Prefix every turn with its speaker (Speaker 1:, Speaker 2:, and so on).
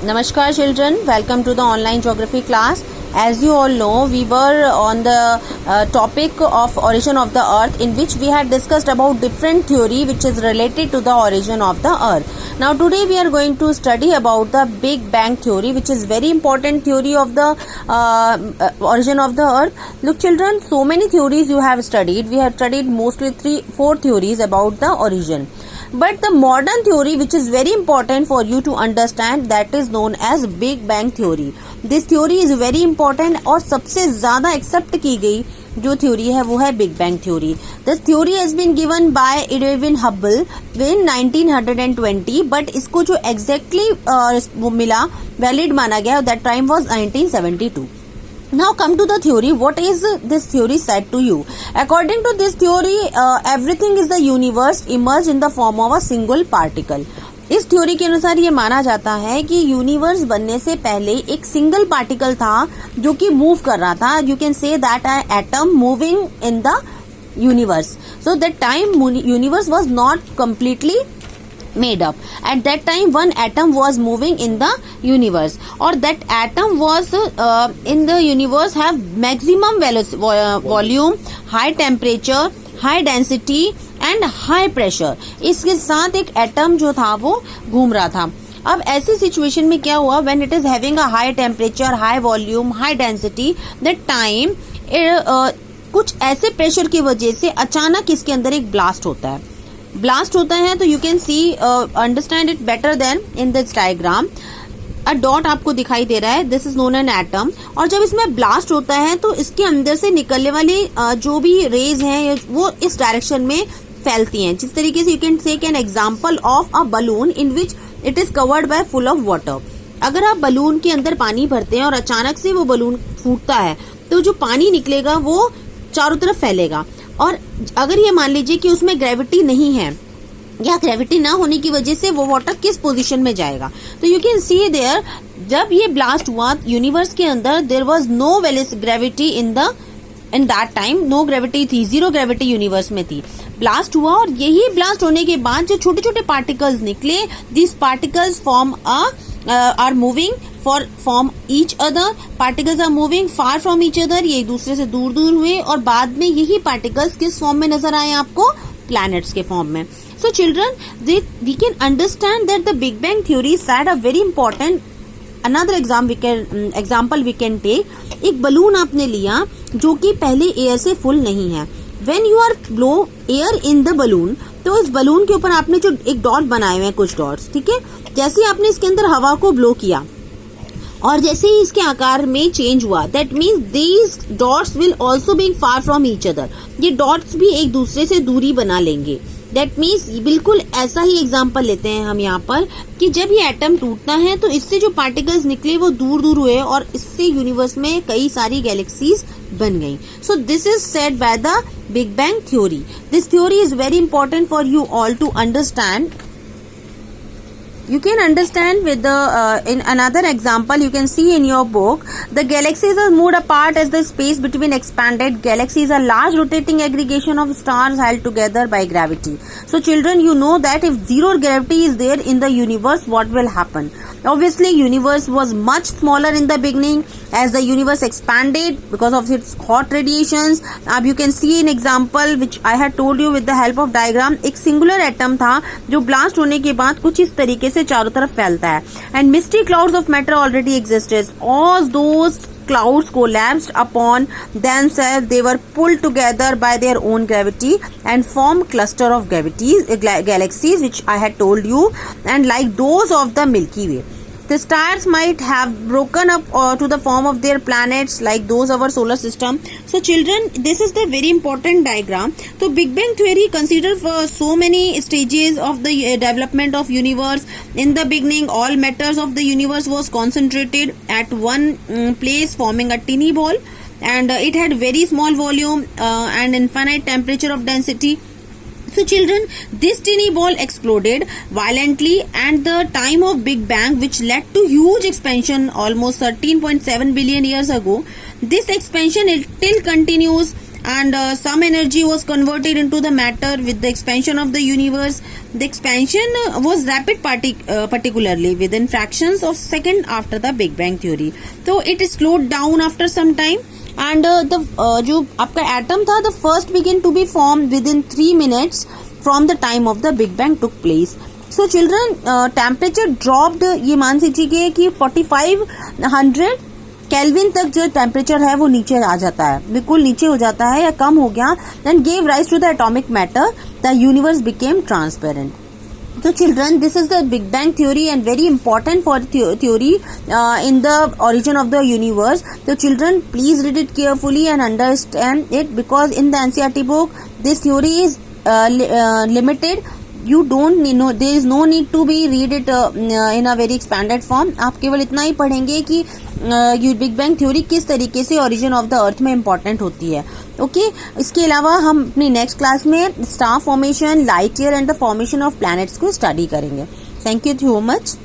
Speaker 1: Namaskar children, welcome to the online geography class. As you all know, we were on the topic of origin of the earth, in which we had discussed about different theory which is related to the origin of the earth. Now today we are going to study about the Big Bang theory, which is very important theory of the origin of the earth. Look children, so many theories you have studied. We have studied mostly 3-4 theories about the origin. But the modern theory which is very important for you to understand, that is known as Big Bang theory. This theory is very important और सबसे ज़्यादा accept की गई जो theory है वो है Big Bang theory. This theory has been given by Edwin Hubble in 1920, but इसको जो exactly वो मिला valid माना गया that time was 1972. Now come to the theory. What is this theory said to you? According to this theory, everything is the universe emerged in the form of a single particle. इस theory के अनुसार ये माना जाता है कि universe बनने से पहले एक सिंगल पार्टिकल था जो कि मूव कर रहा था. You can say that atom moving in the universe. So that time universe was not completely made up. At that time one atom was moving in the universe, or that atom was in the universe have maximum volume, high temperature, high density and high pressure. इसके साथ एक atom जो था वो घूम रहा था. अब ऐसी सिचुएशन में क्या हुआ, when it is having a high temperature, high volume, high density, that time कुछ ऐसे प्रेशर की वजह से अचानक इसके अंदर एक ब्लास्ट होता है. ब्लास्ट होता है तो you can see understand it better then in this diagram. A dot आपको दिखाई दे रहा है, this is known an atom. और जब इसमें ब्लास्ट होता है तो इसके अंदर से निकलने वाली जो भी रेज हैं वो इस डायरेक्शन में फैलती हैं. जिस तरीके से you can take an example of a balloon in which it is covered by full of water. अगर आप बलून के अंदर पानी भरते हैं और अचानक से वो बलून फूटता है तो जो पानी निकलेगा वो चारों तरफ फैलेगा. और अगर ये मान लीजिए कि उसमें ग्रेविटी नहीं है या ग्रेविटी ना होने की वजह से वो वाटर किस पोजीशन में जाएगा, तो यू कैन सी देयर जब ये ब्लास्ट हुआ यूनिवर्स के अंदर there was no gravity in that time. No gravity थी, जीरो ग्रेविटी यूनिवर्स में थी. ब्लास्ट हुआ और यही ब्लास्ट होने के बाद जो छोटे छोटे पार्टिकल्स निकले, this particles form are moving from each other. Particles are moving far from each other. ये एक दूसरे से दूर दूर हुए और बाद में यही पार्टिकल्स किस फॉर्म में नजर आए आपको, प्लैनेट्स के फॉर्म में. So children, we can understand that the Big Bang theory said a very important another example we can take. एक बलून आपने लिया जो कि पहले एयर से फुल नहीं है. When you are blow air in the balloon, तो इस बलून के ऊपर आपने जो एक डॉट बनाए हुए हैं, कुछ डॉट्स, ठीक है. जैसे आपने इसके अंदर हवा को ब्लो किया और जैसे ही इसके आकार में चेंज हुआ, that means these dots will also be far from each other. ये डॉट्स भी एक दूसरे से दूरी बना लेंगे. दैट मीन्स बिल्कुल ऐसा ही एग्जाम्पल लेते हैं हम यहाँ पर कि जब ये एटम टूटता है तो इससे जो पार्टिकल्स निकले वो दूर दूर हुए और इससे यूनिवर्स में कई सारी गैलेक्सीज बन गई. So this is said by the big bang theory. This theory is very important for you all to understand. You can understand with the in another example you can see in your book, the galaxies are moved apart as the space between expanded. Galaxies are large rotating aggregation of stars held together by gravity. So children, you know that if zero gravity is there in the universe, what will happen? Obviously universe was much smaller in the beginning. As the universe expanded because of its hot radiations, अब you can see an example which I had told you with the help of diagram. एक singular atom था जो blast होने के बाद कुछ इस तरीके से चारों तरफ फैलता है. And misty clouds of matter already existed. All those clouds collapsed upon themselves. They were pulled together by their own gravity and formed cluster of galaxies which I had told you, and like those of the Milky Way. The stars might have broken up to the form of their planets like those of our solar system. So children, this is the very important diagram. So Big Bang theory considers so many stages of the development of universe. In the beginning, all matters of the universe was concentrated at one place, forming a teeny ball, and it had very small volume and infinite temperature of density. So children, this teeny ball exploded violently at the time of Big Bang, which led to huge expansion almost 13.7 billion years ago. This expansion still continues and some energy was converted into the matter with the expansion of the universe. The expansion was rapid, particularly within fractions of second after the Big Bang theory. So it slowed down after some time, and the जो आपका atom था, the first began to be formed within 3 minutes from the time of the Big Bang took place. So children, temperature dropped, ये मान लीजिए कि 4500 kelvin तक जो temperature है वो नीचे आ जाता है, बिल्कुल नीचे हो जाता है या कम हो गया. Then gave rise to the atomic matter, the universe became transparent. So children, this is the Big Bang theory and very important for theory in the origin of the universe. So children, please read it carefully and understand it, because in the NCERT book this theory is limited. You don't know, there is no need to be read it in a very expanded form. आप केवल इतना ही पढ़ेंगे कि big bang theory किस तरीके से origin of the earth में important होती है. ओके इसके अलावा हम अपनी नेक्स्ट क्लास में star formation, light year and the formation of planets को स्टडी करेंगे. Thank you so much.